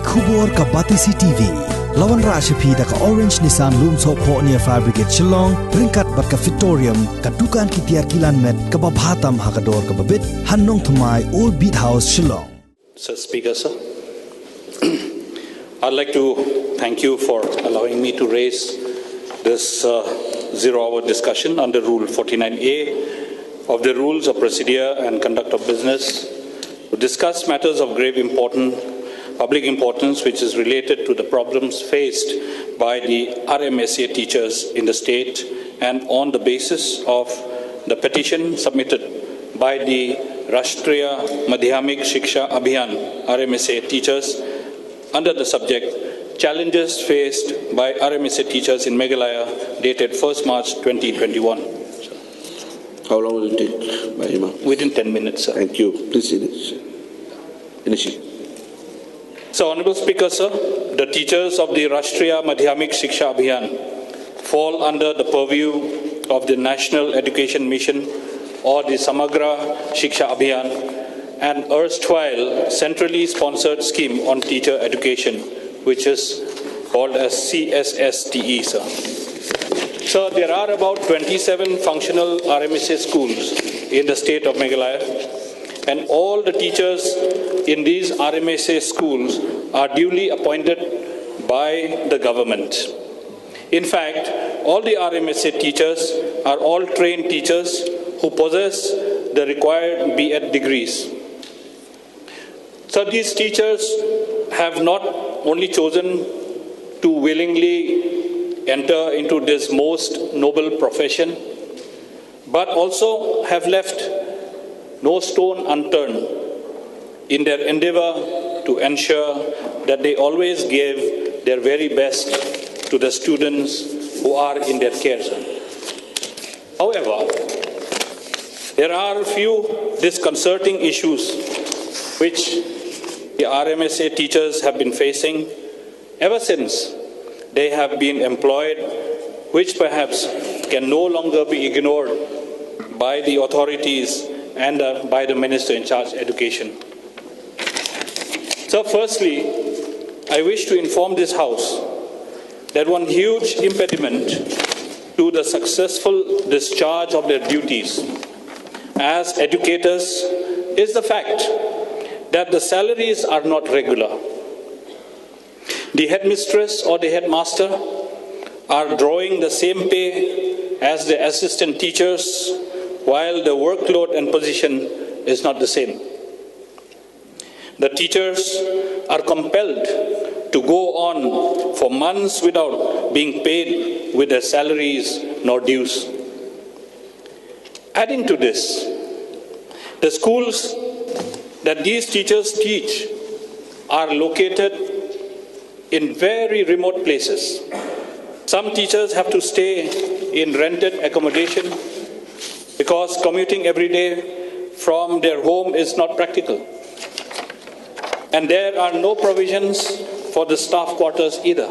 Kubor ka Batisi TV. Wanrah Shapi da ka Orange Nissan Loom So Po near Fire Brigade Shillong. Ringkat bat ka Victorium ka Dukan ki Tiar Kilan Met ka Babhatam Hakador ka Babit. Hannong Thamai Old Beat House Shillong. Sir Speaker, sir. I'd like to thank you for allowing me to raise this zero-hour discussion under Rule 49A of the Rules of Procedure and Conduct of Business to discuss matters of grave public importance which is related to the problems faced by the RMSA teachers in the state and on the basis of the petition submitted by the Rashtriya Madhyamik Shiksha Abhiyan RMSA teachers under the subject Challenges Faced by RMSA Teachers in Meghalaya dated 1st March 2021. How long will it take, Mahima? Within 10 minutes, sir. Thank you. Please initiate. So, Honorable Speaker, sir, the teachers of the Rashtriya Madhyamik Shiksha Abhiyan fall under the purview of the National Education Mission or the Samagra Shiksha Abhiyan, an erstwhile centrally sponsored scheme on teacher education, which is called as CSSTE, sir. So there are about 27 functional RMSA schools in the state of Meghalaya, and all the teachers in these RMSA schools are duly appointed by the government. In fact, all the RMSA teachers are all trained teachers who possess the required B.Ed degrees. So these teachers have not only chosen to willingly enter into this most noble profession, but also have left no stone unturned in their endeavor to ensure that they always give their very best to the students who are in their care. However, there are a few disconcerting issues which the RMSA teachers have been facing ever since they have been employed, which perhaps can no longer be ignored by the authorities and by the Minister in charge of Education. So firstly, I wish to inform this House that one huge impediment to the successful discharge of their duties as educators is the fact that the salaries are not regular. The headmistress or the headmaster are drawing the same pay as the assistant teachers, while the workload and position is not the same. The teachers are compelled to go on for months without being paid with their salaries nor dues. Adding to this, the schools that these teachers teach are located in very remote places. Some teachers have to stay in rented accommodation because commuting every day from their home is not practical. And there are no provisions for the staff quarters either.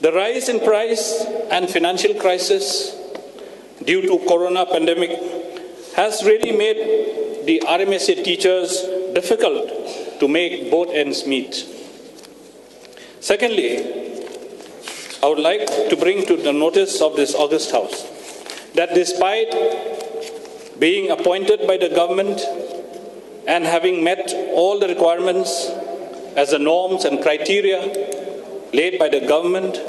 The rise in price and financial crisis due to corona pandemic has really made the RMSA teachers difficult to make both ends meet. Secondly, I would like to bring to the notice of this august House that despite being appointed by the government and having met all the requirements as the norms and criteria laid by the government,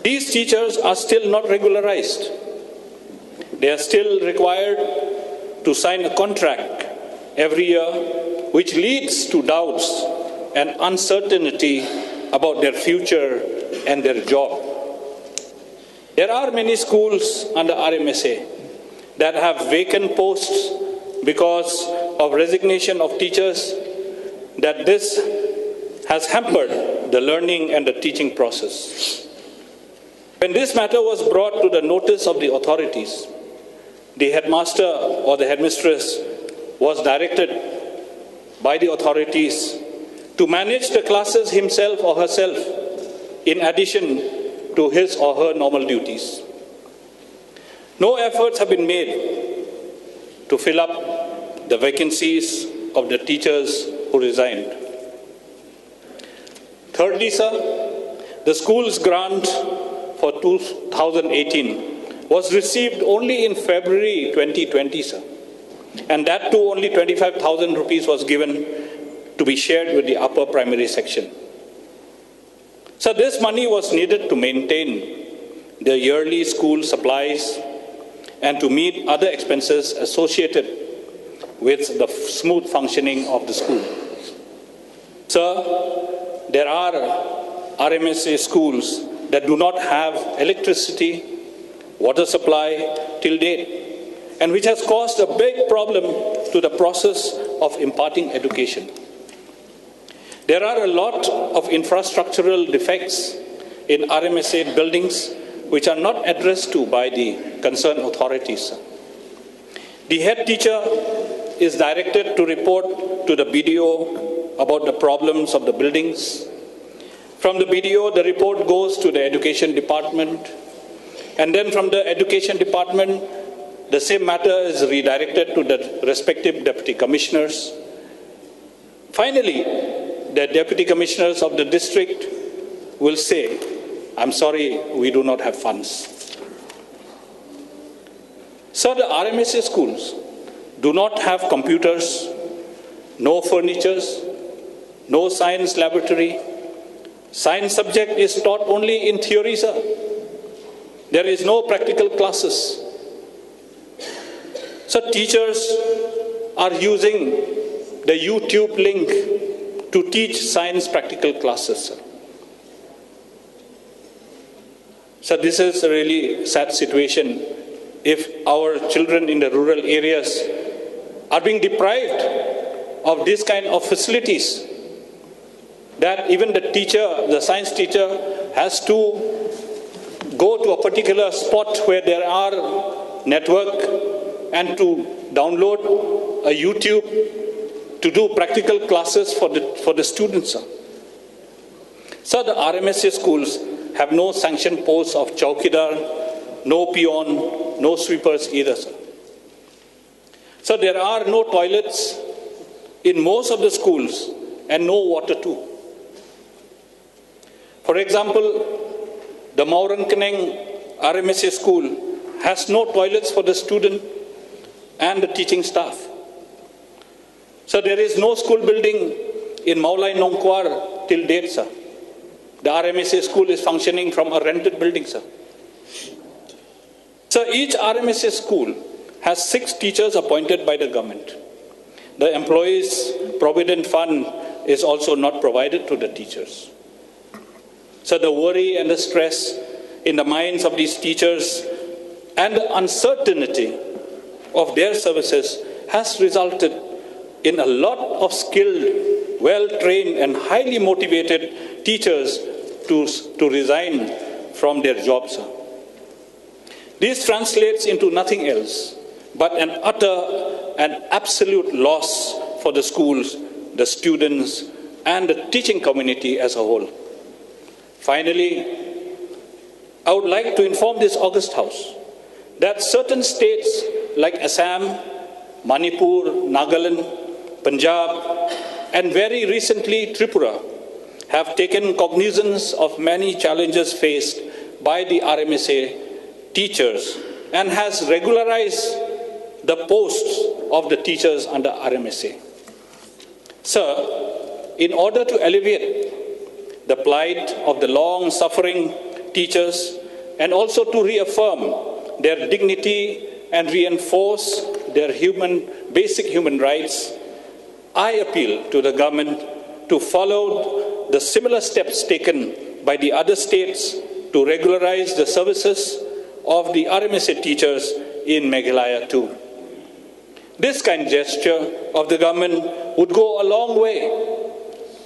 these teachers are still not regularized. They are still required to sign a contract every year, which leads to doubts and uncertainty about their future and their job. There are many schools under RMSA that have vacant posts because of resignation of teachers, that this has hampered the learning and the teaching process. When this matter was brought to the notice of the authorities, the headmaster or the headmistress was directed by the authorities to manage the classes himself or herself in addition to his or her normal duties. No efforts have been made to fill up the vacancies of the teachers who resigned. Thirdly, sir, the school's grant for 2018 was received only in February 2020, sir. And that too, only 25,000 rupees was given to be shared with the upper primary section. So this money was needed to maintain the yearly school supplies and to meet other expenses associated with the smooth functioning of the school. Sir, there are RMSA schools that do not have electricity, water supply till date, and which has caused a big problem to the process of imparting education. There are a lot of infrastructural defects in RMSA buildings which are not addressed to by the concerned authorities. The head teacher is directed to report to the BDO about the problems of the buildings. From the BDO, the report goes to the education department, and then from the education department, the same matter is redirected to the respective deputy commissioners. Finally, the deputy commissioners of the district will say, "I'm sorry, we do not have funds." So the RMSA schools do not have computers, no furnitures, no science laboratory. Science subject is taught only in theory, sir. There is no practical classes. So teachers are using the YouTube link to teach science practical classes. So this is a really sad situation if our children in the rural areas are being deprived of this kind of facilities, that even the teacher, the science teacher, has to go to a particular spot where there are network and to download a YouTube to do practical classes for the students. So the RMSA schools have no sanctioned posts of chowkidar, no peon, no sweepers either, sir. So there are no toilets in most of the schools and no water too. For example, the Maurankaneng RMSA school has no toilets for the student and the teaching staff. So there is no school building in Maulai Nongkwar till date, sir. The RMSA school is functioning from a rented building, sir. So each RMSA school has 6 teachers appointed by the government. The employees' provident fund is also not provided to the teachers. So the worry and the stress in the minds of these teachers and the uncertainty of their services has resulted in a lot of skilled, well-trained and highly motivated teachers to resign from their jobs. This translates into nothing else but an utter and absolute loss for the schools, the students and the teaching community as a whole. Finally, I would like to inform this august house that certain states like Assam, Manipur, Nagaland, Punjab, and very recently Tripura have taken cognizance of many challenges faced by the RMSA teachers and has regularized the posts of the teachers under RMSA. Sir, in order to alleviate the plight of the long-suffering teachers and also to reaffirm their dignity and reinforce their basic human rights, I appeal to the government to follow the similar steps taken by the other states to regularize the services of the RMSA teachers in Meghalaya too. This kind gesture of the government would go a long way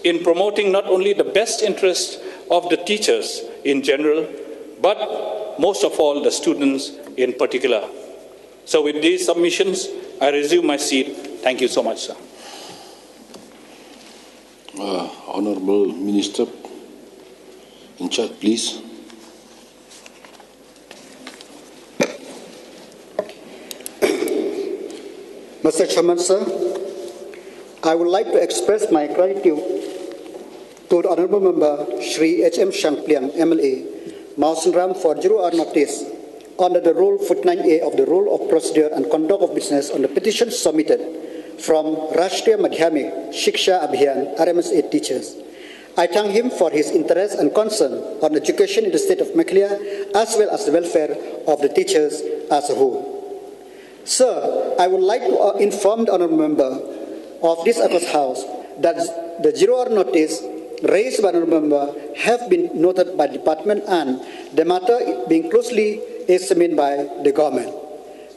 in promoting not only the best interests of the teachers in general, but most of all the students in particular. So with these submissions, I resume my seat. Thank you so much, sir. Honorable Minister, in charge, please. Mr. Chairman, sir, I would like to express my gratitude To the Honourable Member Shri H.M. Shangpliang, MLA, Mausanram for 0-hour notice under the Rule footnote 9A of the Rule of Procedure and Conduct of Business on the petition submitted from Rashtriya Madhyamik Shiksha Abhiyan RMSA teachers. I thank him for his interest and concern on education in the state of Meghalaya as well as the welfare of the teachers as a whole. Sir, I would like to inform the Honourable Member of this August House that the 0-hour notice raised by the Honourable Member have been noted by the department and the matter being closely examined by the government.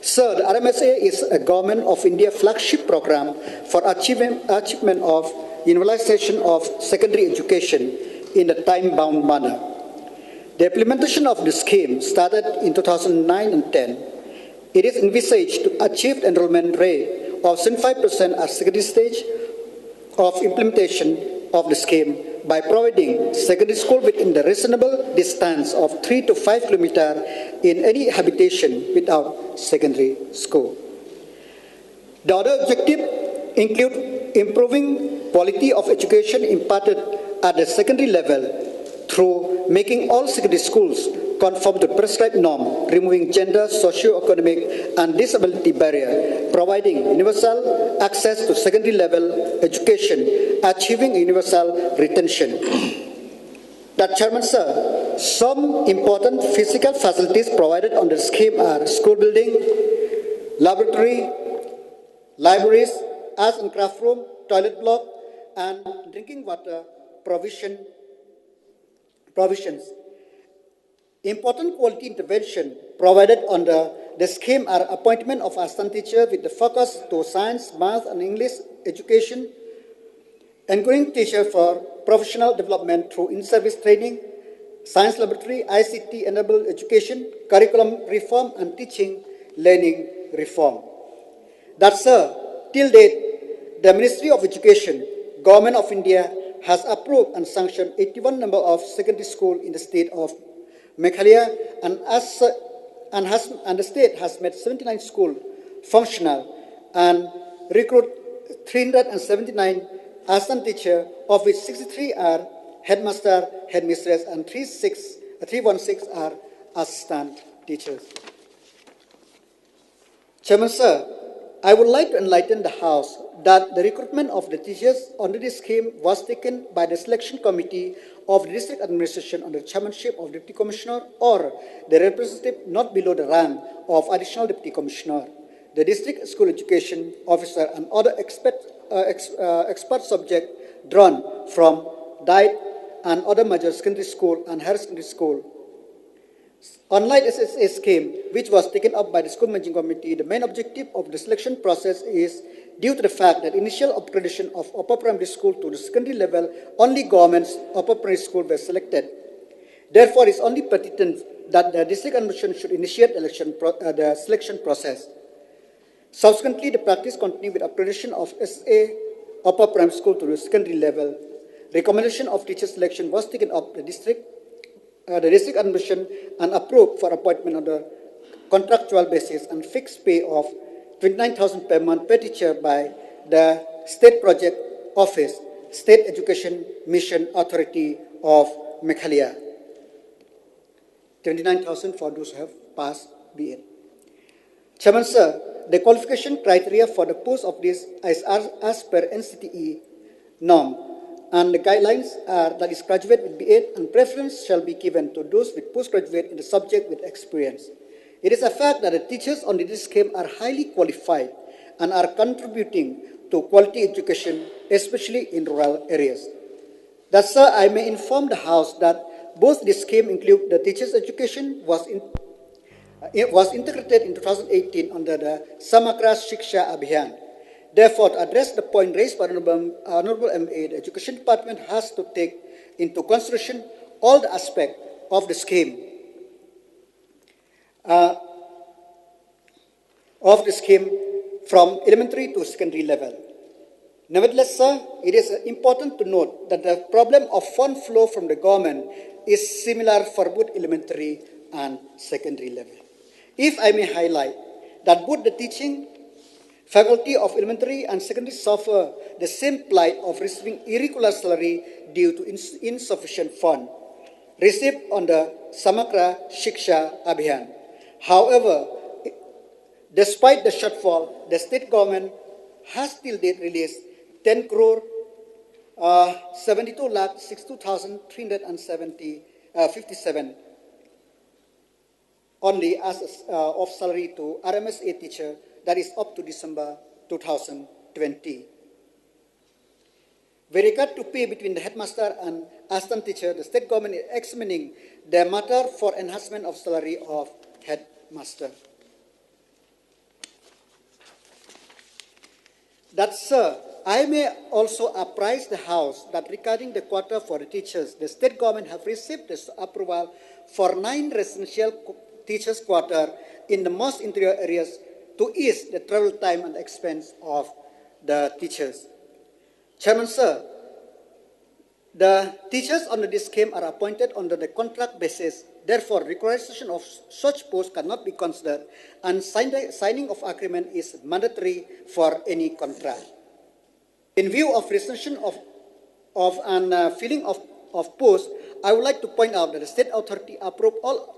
Sir, the RMSA is a Government of India flagship program for achievement of universalization of secondary education in a time-bound manner. The implementation of the scheme started in 2009 and 10. It is envisaged to achieve enrollment rate of 75% at secondary stage of implementation of the scheme by providing secondary school within the reasonable distance of 3 to 5 kilometers in any habitation without secondary school. The other objective include improving quality of education imparted at the secondary level through making all secondary schools conform to prescribed norm, removing gender, socio-economic and disability barrier, providing universal access to secondary level education, achieving universal retention. That Chairman Sir, some important physical facilities provided under the scheme are school building, laboratory, libraries, arts and craft room, toilet block, and drinking water provisions. Important quality intervention provided under the scheme are appointment of assistant teacher with the focus to science, math, and English education, encouraging teacher for professional development through in-service training, science laboratory, ICT-enabled education, curriculum reform, and teaching learning reform. That, sir, till date, the Ministry of Education, Government of India, has approved and sanctioned 81 number of secondary schools in the state of Meghalaya, and the state has made 79 schools functional and recruit 379 assistant teachers, of which 63 are headmaster, headmistress, and 316 are assistant teachers. Chairman Sir, I would like to enlighten the House that the recruitment of the teachers under this scheme was taken by the selection committee of the district administration under the chairmanship of Deputy Commissioner or the representative not below the rank of Additional Deputy Commissioner, the district school education officer, and other expert subject drawn from DIET and other major secondary school and higher secondary school. Unlike the SSA scheme, which was taken up by the school managing committee, the main objective of the selection process is due to the fact that initial upgradation of upper primary school to the secondary level, only government's upper primary school were selected. Therefore, it is only pertinent that the district administration should initiate the selection process. Subsequently, the practice continued with upgradation of SSA upper primary school to the secondary level. Recommendation of teacher selection was taken up the district administration and approved for appointment on the contractual basis and fixed pay of 29,000 per month per teacher by the State Project Office, State Education Mission Authority of Meghalaya. 29,000 for those who have passed B.Ed. Chairman Sir, the qualification criteria for the post of this is as per NCTE norm, and the guidelines are that is graduate with B.Ed, and preference shall be given to those with postgraduate in the subject with experience. It is a fact that the teachers on this scheme are highly qualified and are contributing to quality education, especially in rural areas. Thus, sir, I may inform the House that both this scheme include the teachers' education was integrated in 2018 under the Samagara Shiksha Abhiyan. Therefore, to address the point raised by Honorable MA, the Education Department has to take into consideration all the aspects of the scheme from elementary to secondary level. Nevertheless, sir, it is important to note that the problem of fund flow from the government is similar for both elementary and secondary level. If I may highlight that both the teaching Faculty of elementary and secondary suffer the same plight of receiving irregular salary due to insufficient fund received on the Samagra Shiksha Abhiyan. However, despite the shortfall, the state government has till date released 10 crore 72,62,357 only as of salary to RMSA teacher, that is up to December 2020. With regard to pay between the headmaster and assistant teacher, the state government is examining the matter for enhancement of salary of headmaster. That, sir, I may also apprise the House that regarding the quota for the teachers, the state government have received the approval for 9 residential teachers' quarter in the most interior areas to ease the travel time and expense of the teachers. Chairman, sir, the teachers under this scheme are appointed under the contract basis. Therefore, requisition of such posts cannot be considered, and signing of agreement is mandatory for any contract. In view of restriction and filling of posts, I would like to point out that the state authority approved all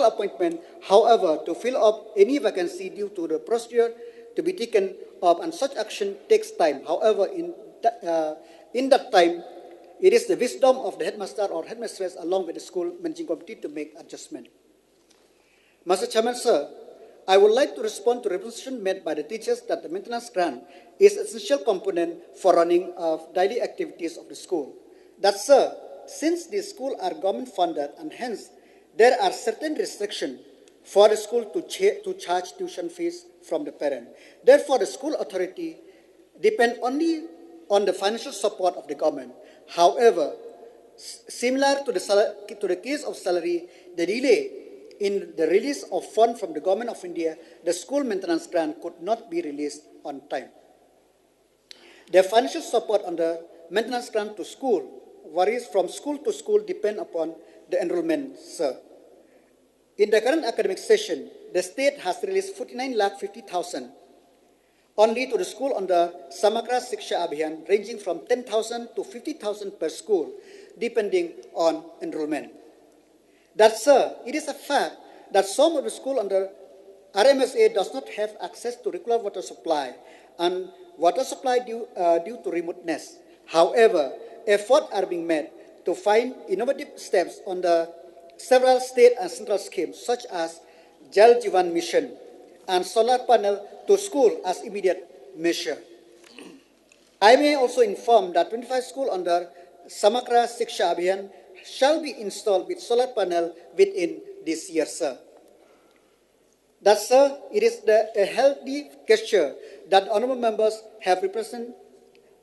appointment. However, to fill up any vacancy due to the procedure to be taken up, and such action takes time. However, in that time, it is the wisdom of the headmaster or headmistress along with the school managing committee to make adjustment. Mr. Chairman, sir, I would like to respond to representation made by the teachers that the maintenance grant is an essential component for running of daily activities of the school. That, sir, since the school are government funded and hence there are certain restrictions for the school to charge tuition fees from the parent. Therefore, the school authority depend only on the financial support of the government. However, similar to the case of salary, the delay in the release of funds from the government of India, the school maintenance grant could not be released on time. The financial support on the maintenance grant to school varies from school to school depend upon the enrollment, sir. In the current academic session, the state has released 49,50,000 only to the school on the Samagra Shiksha Abhiyan, ranging from 10,000 to 50,000 per school, depending on enrollment. That, sir, it is a fact that some of the schools under RMSA does not have access to regular water supply and water supply due to remoteness. However, efforts are being made to find innovative steps on the several state and central schemes such as Jal Jivan Mission and solar panel to school as immediate measure. I may also inform that 25 schools under Samagra Shiksha Abhiyan shall be installed with solar panel within this year, sir. That, sir, it is a healthy gesture that honorable members have represented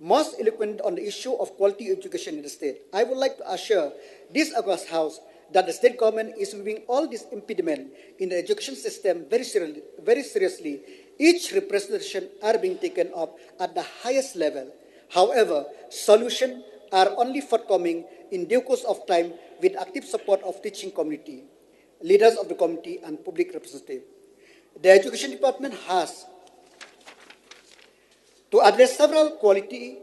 most eloquent on the issue of quality education in the state. I would like to assure this August House that the state government is removing all this impediment in the education system very seriously. Each representation are being taken up at the highest level. However, solutions are only forthcoming in due course of time with active support of teaching community, leaders of the community, and public representatives. The education department has to address several quality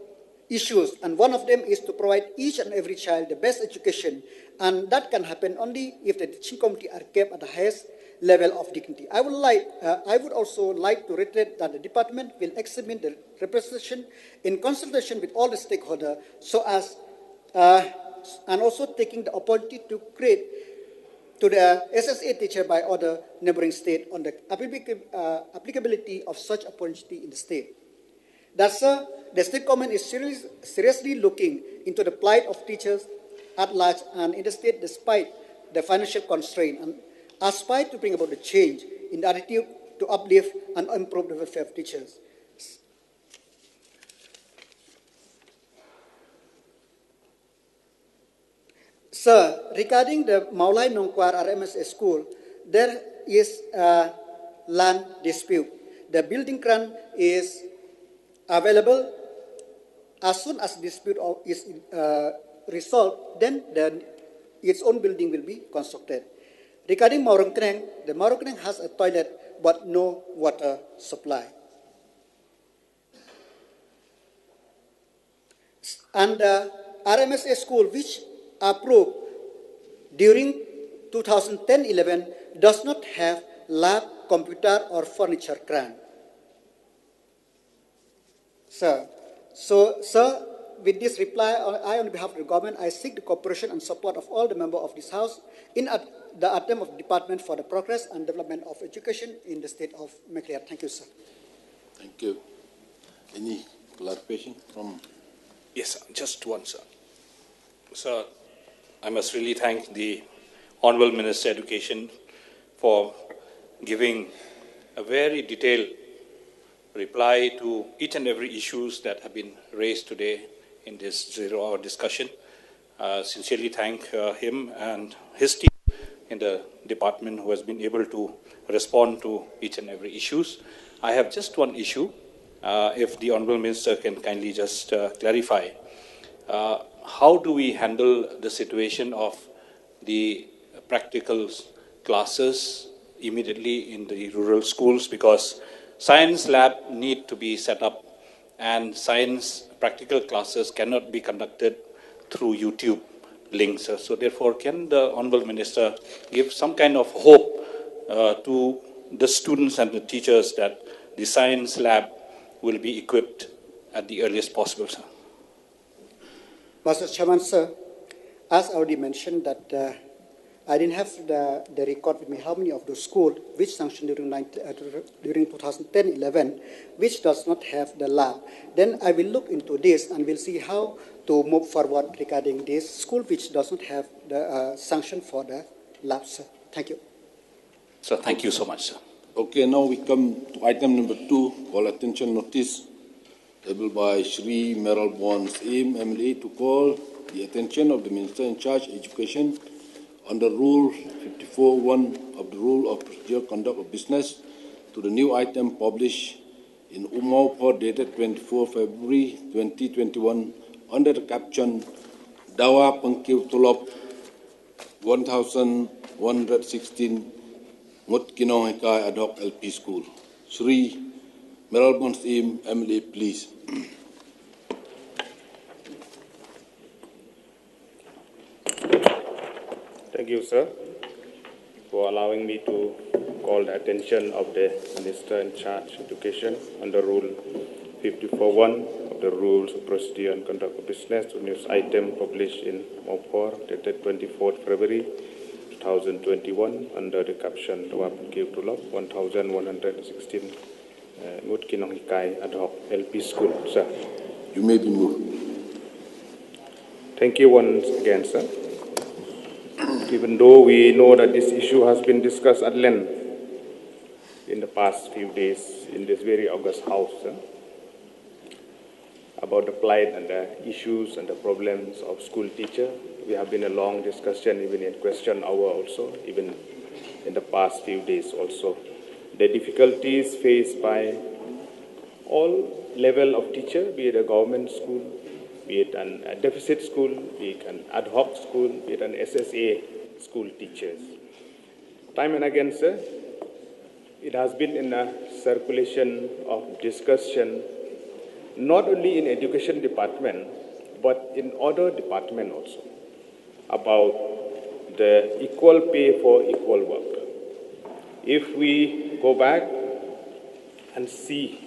issues, and one of them is to provide each and every child the best education, and that can happen only if the teaching community are kept at the highest level of dignity. I would also like to reiterate that the department will examine the representation in consultation with all the stakeholders, so as and also taking the opportunity to create to the SSA teacher by other neighboring states on the applicability of such opportunity in the state. That, sir, the state government is seriously looking into the plight of teachers at large and in the state despite the financial constraint, and aspire to bring about the change in the attitude to uplift and improve the welfare of teachers. Sir, regarding the Maulai Nongkwar RMSA school, there is a land dispute. The building grant is available. As soon as dispute is resolved, then its own building will be constructed. Regarding Maurangkreng, the Maurangkreng has a toilet but no water supply. And RMSA school, which approved during 2010-11, does not have lab, computer, or furniture grant. Sir, sir, with this reply, I, on behalf of the government, I seek the cooperation and support of all the members of this House in the attempt of the Department for the progress and development of education in the state of Meghalaya. Thank you, sir. Thank you. Any clarification from? Yes, sir. Just one, sir. Sir, I must really thank the Honorable Minister of Education for giving a very detailed reply to each and every issues that have been raised today in this zero-hour discussion. Sincerely thank him and his team in the department who has been able to respond to each and every issues. I have just one issue. If the Honorable Minister can kindly just clarify, how do we handle the situation of the practical classes immediately in the rural schools, because science lab need to be set up and science practical classes cannot be conducted through YouTube links. So therefore, can the Honorable Minister give some kind of hope to the students and the teachers that the science lab will be equipped at the earliest possible, sir? Mr. Chairman, sir, as I already mentioned that I didn't have the record with me how many of those schools which sanctioned during 2010-11, which does not have the lab. Then I will look into this and we'll see how to move forward regarding this school which does not have the sanction for the lab, sir. Thank you. So thank you so much, sir. Okay, now we come to item number 2, call attention notice, tabled by Shri Meral Bond Aim MLA to call the attention of the Minister in charge of Education under Rule 54.1 of the Rule of Procedure Conduct of Business to the new item published in Umau Port dated 24 February 2021 under the caption Dawa Pynkiew Tulop 1116 Nonghikai Adhoc LP School. Shri Meral Bonsim, MLA, please. Thank you, sir, for allowing me to call the attention of the Minister in charge of Education under Rule 54.1 of the Rules of Procedure and Conduct of Business to news item published in Mopor dated 24th February 2021 under the caption Dawa Pynkiew Tulop 1116 Nonghikai Adhoc LP School, sir. You may be moved. Thank you once again, sir. Even though we know that this issue has been discussed at length in the past few days in this very august house, about the plight and the issues and the problems of school teachers. We have been a long discussion, even in question hour also, even in the past few days also. The difficulties faced by all level of teacher, be it a government school, be it a deficit school, be it an ad hoc school, be it an SSA school teachers. Time and again, sir, it has been in a circulation of discussion, not only in education department, but in other department also, about the equal pay for equal work. If we go back and see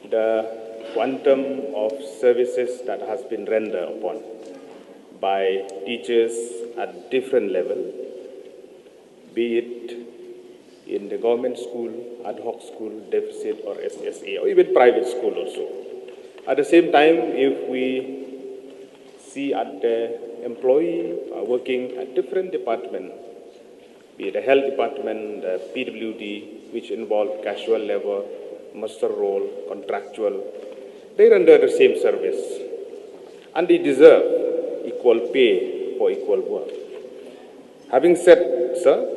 the quantum of services that has been rendered upon by teachers at different level, be it in the government school, ad hoc school, deficit or SSA, or even private school also. At the same time, if we see at the employee working at different departments, be it the health department, the PWD, which involve casual labor, master role, contractual, they render the same service and they deserve equal pay for equal work. Having said, sir,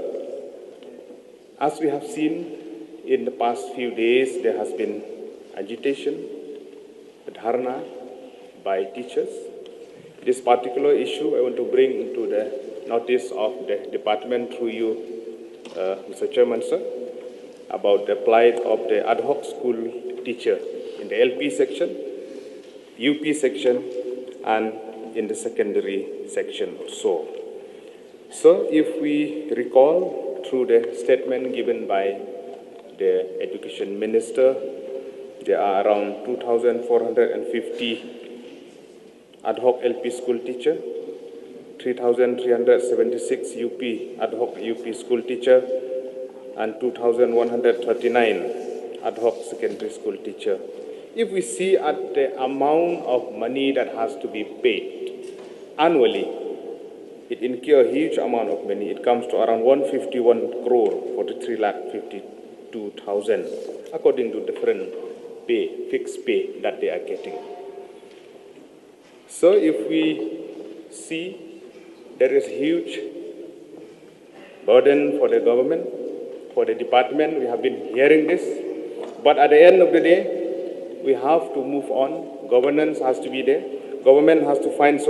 as we have seen in the past few days, there has been agitation, dharna by teachers. This particular issue I want to bring into the notice of the department through you, Mr. Chairman, sir, about the plight of the ad hoc school teacher in the LP section, UP section, and in the secondary section also. So if we recall through the statement given by the Education Minister, there are around 2,450 ad hoc LP school teacher, 3,376 ad hoc UP school teacher, and 2,139 ad hoc secondary school teacher. If we see at the amount of money that has to be paid annually, it incurs a huge amount of money. It comes to around 151 crore, 43,52,000, according to different pay, fixed pay that they are getting. So if we see there is huge burden for the government, for the department, we have been hearing this, but at the end of the day, we have to move on. Governance has to be there. Government has to find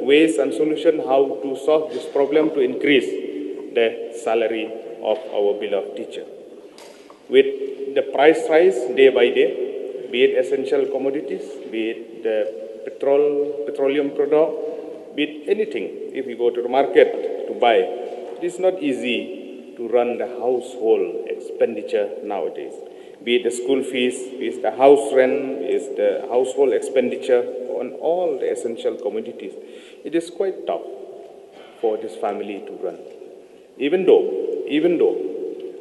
ways and solutions how to solve this problem to increase the salary of our beloved teacher. With the price rise day by day, be it essential commodities, be it the petroleum product, be it anything, if we go to the market to buy, it is not easy to run the household expenditure nowadays. Be it the school fees, be it the house rent, be it the household expenditure on all the essential commodities. It is quite tough for this family to run. Even though,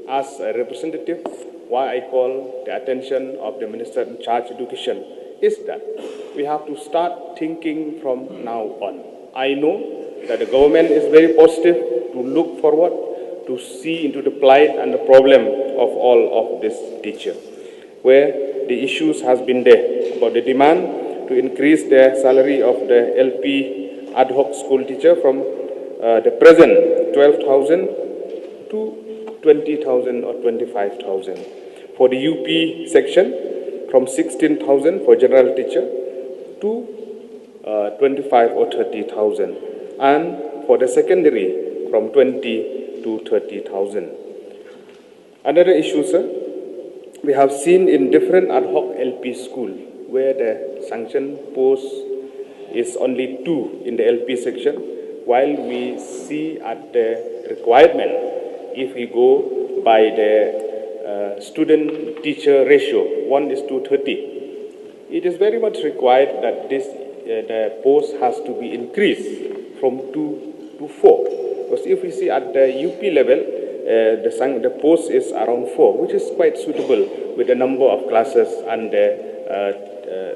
as a representative, why I call the attention of the Minister in charge of Education is that we have to start thinking from now on. I know that the government is very positive to look forward to see into the plight and the problem of all of this teacher, where the issues has been there about the demand to increase the salary of the LP ad hoc school teacher from the present 12,000 to 20,000 or 25,000. For the UP section, from 16,000 for general teacher to 25 or 30,000. And for the secondary, from 20 to 30,000. Another issue, sir, we have seen in different ad hoc LP school where the sanction post is only 2 in the LP section, while we see at the requirement, if we go by the student-teacher ratio, 1:30, it is very much required that this the post has to be increased from 2 to 4. Because if we see at the UP level, the post is around 4, which is quite suitable with the number of classes and the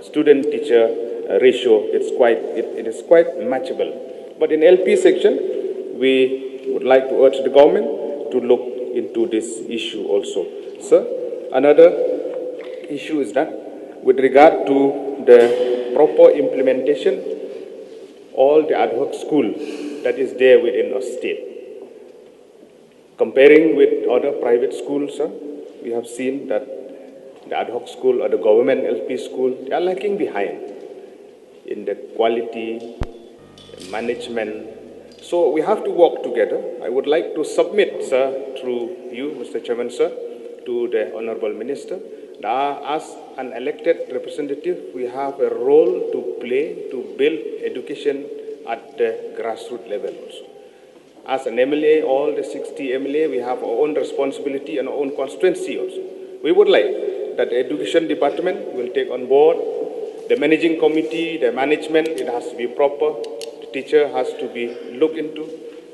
student-teacher ratio. It is quite matchable. But in LP section, we would like to urge the government to look into this issue also. Sir, another issue is that with regard to the proper implementation, all the ad hoc school that is there within our state. Comparing with other private schools, we have seen that the ad hoc school or the government LP school, they are lagging behind in the quality, management. So we have to work together. I would like to submit, sir, through you, Mr. Chairman, sir, to the Honorable Minister, that as an elected representative, we have a role to play to build education at the grassroots level also. As an MLA, all the 60 MLA, we have our own responsibility and our own constituency also. We would like that the Education Department will take on board the managing committee, the management, it has to be proper, the teacher has to be looked into.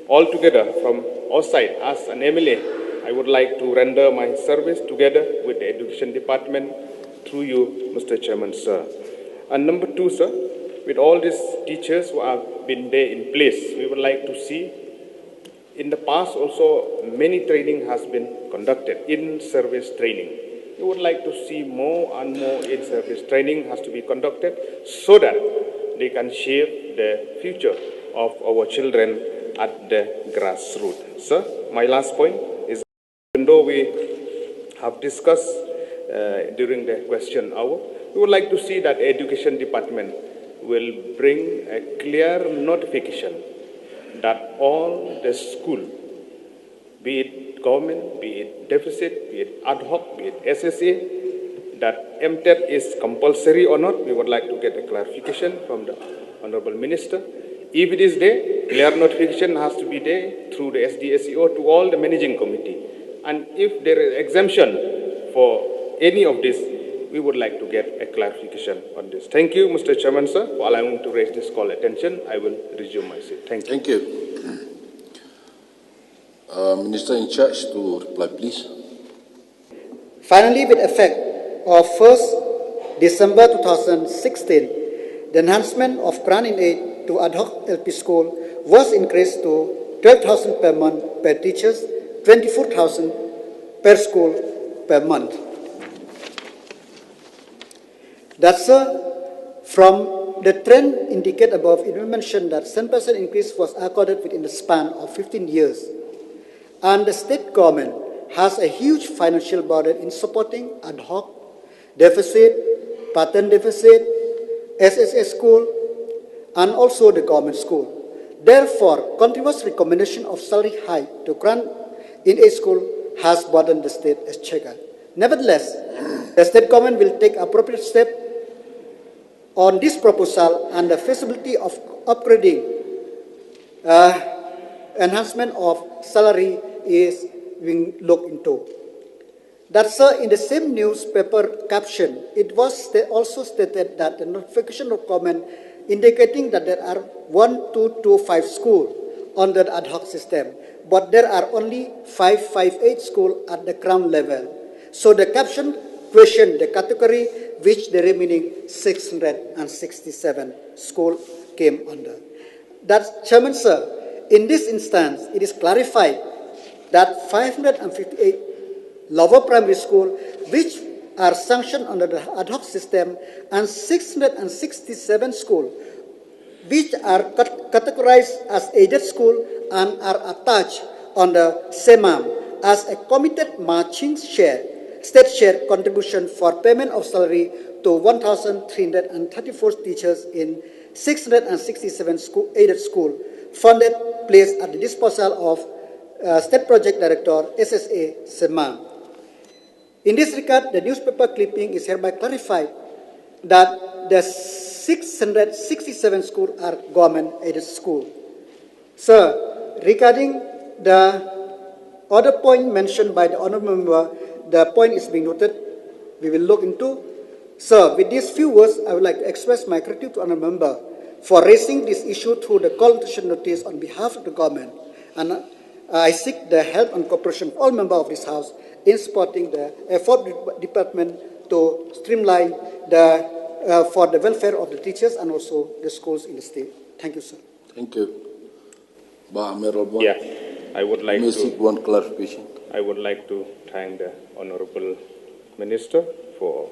All together from our side, as an MLA, I would like to render my service together with the Education Department through you, Mr. Chairman, sir. And number 2, sir, with all these teachers who have been there in place, we would like to see, in the past also, many training has been conducted, in-service training. We would like to see more and more in-service training has to be conducted so that they can shape the future of our children at the grassroots. Sir, my last point is, even though we have discussed during the question hour, we would like to see that the Education Department will bring a clear notification that all the school, be it government, be it deficit, be it ad hoc, be it SSA, that MTET is compulsory or not. We would like to get a clarification from the Honorable Minister. If it is there, clear notification has to be there through the SDSEO to all the managing committee. And if there is exemption for any of this, we would like to get a clarification on this. Thank you, Mr. Chairman, sir, for allowing me to raise this call attention. I will resume my seat. Thank you. Thank you. Minister in charge to reply, please. Finally, with effect of 1st December 2016, the enhancement of grant in aid to Adhoc LP school was increased to 12,000 per month per teachers, 24,000 per school per month. That's from the trend indicated above, it will mention that 10% increase was accorded within the span of 15 years. And the state government has a huge financial burden in supporting ad hoc, deficit, pattern deficit, SSA school, and also the government school. Therefore, continuous recommendation of salary hike to grant in a school has burdened the state exchequer. Nevertheless, the state government will take appropriate steps on this proposal, and the feasibility of upgrading enhancement of salary is being looked into. That's in the same newspaper caption. It was also stated that the notification of government indicating that there are 1,225 schools under the ad hoc system, but there are only 558 schools at the ground level. So the caption questioned the category which the remaining 667 schools came under. That's, Chairman, sir, in this instance, it is clarified that 558 lower primary schools, which are sanctioned under the ad hoc system, and 667 schools, which are categorized as aided school and are attached on the SEMAM as a committed matching share, state share contribution for payment of salary to 1,334 teachers in 667 aided school, funded, placed at the disposal of State Project Director, SSA, SEMAM. In this regard, the newspaper clipping is hereby clarified that the 667 schools are government-aided schools. Sir, regarding the other point mentioned by the honourable member, the point is being noted. We will look into. Sir, with these few words, I would like to express my gratitude to honourable member for raising this issue through the consultation notice on behalf of the government, and I seek the help and cooperation of all members of this House in supporting the effort of the department to streamline for the welfare of the teachers and also the schools in the state. Thank you, sir. Thank you. Yeah, I would like to seek one clarification. I would like to thank the Honorable Minister for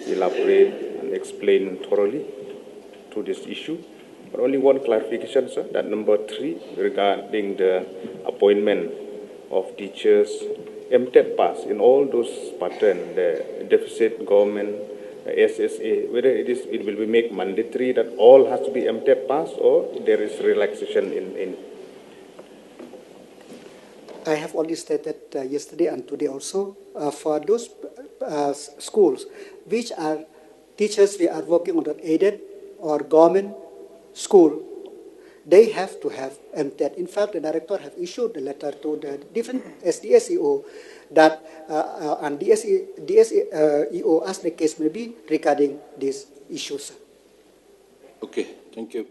elaborate and explain thoroughly to this issue. But only one clarification, sir, that number 3 regarding the appointment of teachers MTET pass in all those patterns, the deficit government, the SSA, whether it will be made mandatory that all has to be MTET pass or there is relaxation in. I have already stated yesterday and today also for those schools which are teachers we are working on the aided or government school, they have to have MTET. In fact, the director have issued a letter to the different SDSEO that and DSEO as the case may be regarding these issues. Okay, thank you.